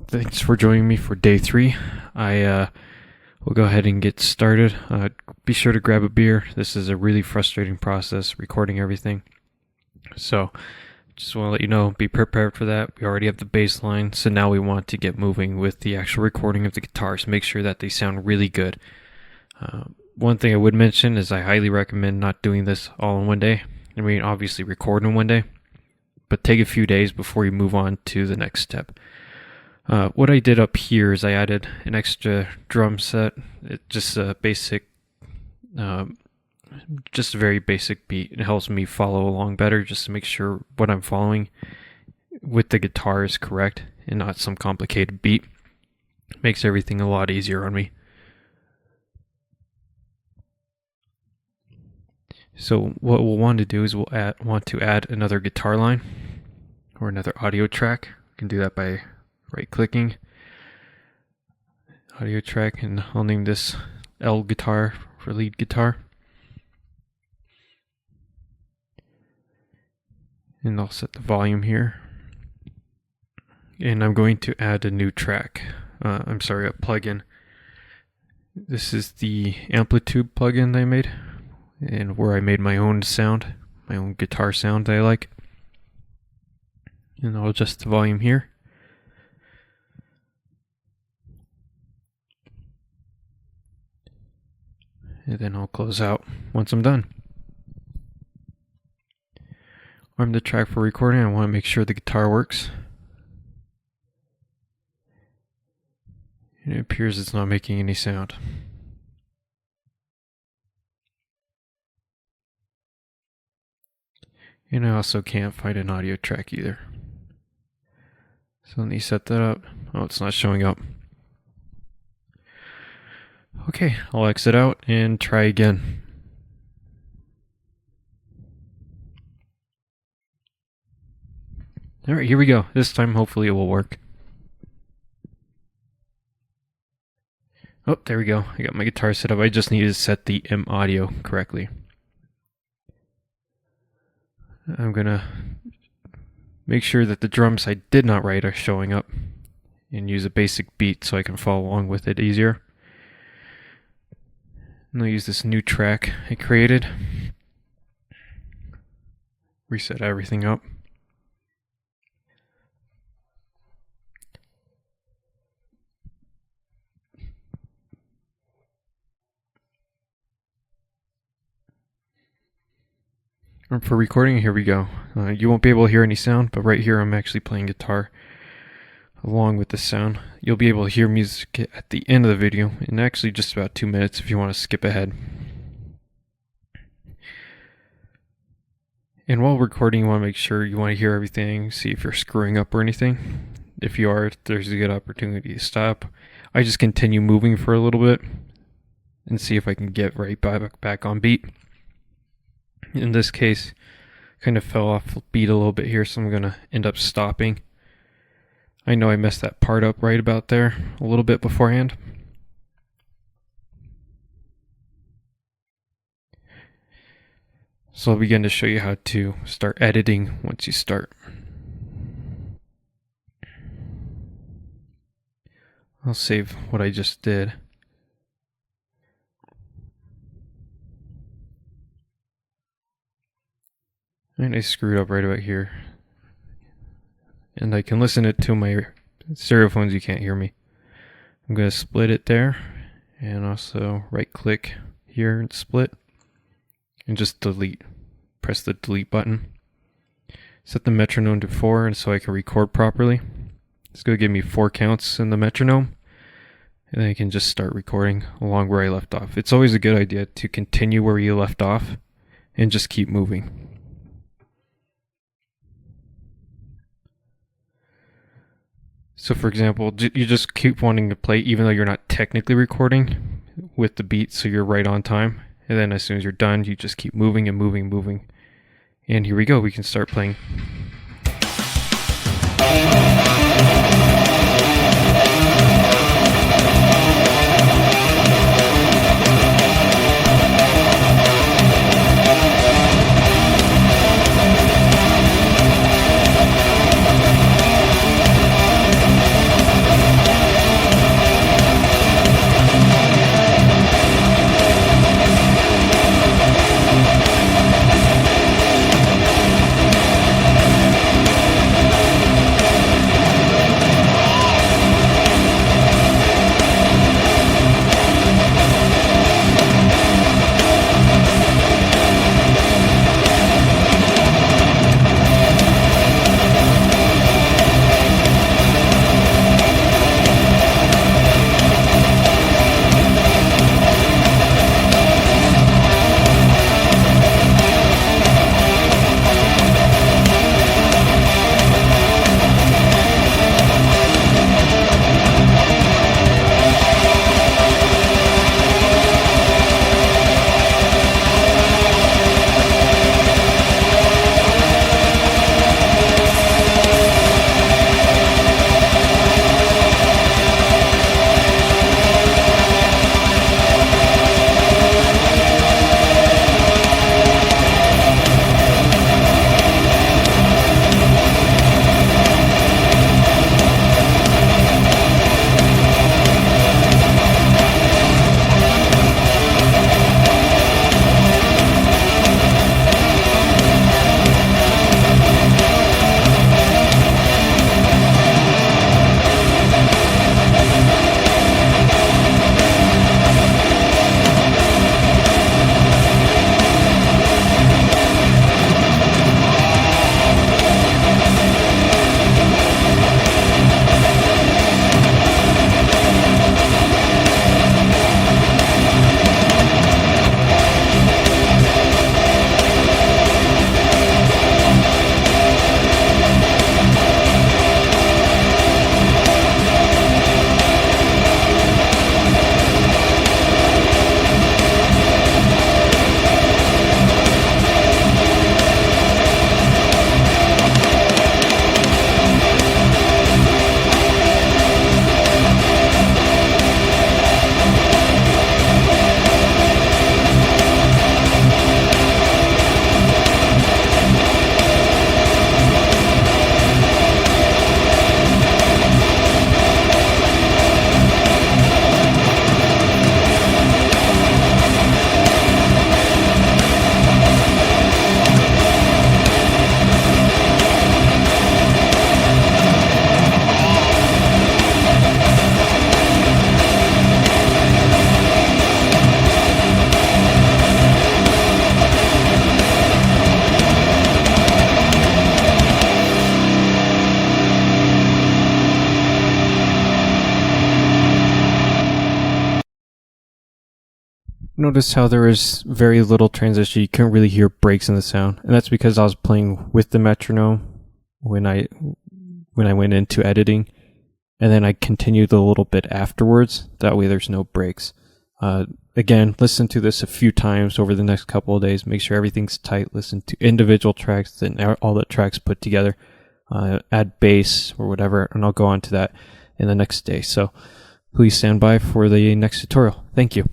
Thanks for joining me for day 3. I will go ahead and get started. Be sure to grab a beer. This is a really frustrating process, recording everything. So, just want to let you know, be prepared for that. We already have the bass line, so now we want to get moving with the actual recording of the guitars. Make sure that they sound really good. One thing I would mention is I highly recommend not doing this all in one day. I mean, obviously record in one day, but take a few days before you move on to the next step. What I did up here is I added an extra drum set. It's just a basic, just a very basic beat. It helps me follow along better, just to make sure what I'm following with the guitar is correct and not some complicated beat. Makes everything a lot easier on me. So what we'll want to do is we'll want to add another guitar line or another audio track. You can do that by right-clicking, audio track, and I'll name this L guitar for lead guitar. And I'll set the volume here. And I'm going to add a new track. A plugin. This is the Amplitube plugin that I made, and where I made my own sound, my own guitar sound that I like. And I'll adjust the volume here. And then I'll close out once I'm done. Arm the track for recording. I want to make sure the guitar works. And it appears it's not making any sound. And I also can't find an audio track either. So let me set that up. Oh, it's not showing up. Okay, I'll exit out and try again. Alright, here we go. This time hopefully it will work. Oh, there we go. I got my guitar set up. I just need to set the M audio correctly. I'm gonna make sure that the drums I did not write are showing up and use a basic beat so I can follow along with it easier. And I'll use this new track I created. Reset everything up. And for recording, here we go. You won't be able to hear any sound, but right here I'm actually playing guitar along with the sound. You'll be able to hear music at the end of the video, in actually just about 2 minutes if you want to skip ahead. And while recording, you want to make sure you want to hear everything, see if you're screwing up or anything. If you are, there's a good opportunity to stop. I just continue moving for a little bit and see if I can get right back on beat. In this case, kind of fell off beat a little bit here, so I'm going to end up stopping. I know I messed that part up right about there a little bit beforehand. So I'll begin to show you how to start editing once you start. I'll save what I just did. And I screwed up right about here. And I can listen it to my stereo phones, you can't hear me. I'm going to split it there, and also right click here and split, and just delete. Press the delete button. Set the metronome to 4 and so I can record properly. It's going to give me 4 counts in the metronome, and then I can just start recording along where I left off. It's always a good idea to continue where you left off and just keep moving. So for example, you just keep wanting to play even though you're not technically recording with the beat, so you're right on time. And then as soon as you're done, you just keep moving and moving, moving. And here we go, we can start playing. notice how there is very little transition. You couldn't really hear breaks in the sound, and that's because I was playing with the metronome when I went into editing, and then I continued a little bit afterwards. That way there's no breaks. Again, listen to this a few times over the next couple of days. Make sure everything's tight. Listen to individual tracks, then all the tracks put together. Add bass or whatever, and I'll go on to that in the next day. So please stand by for the next tutorial. Thank you.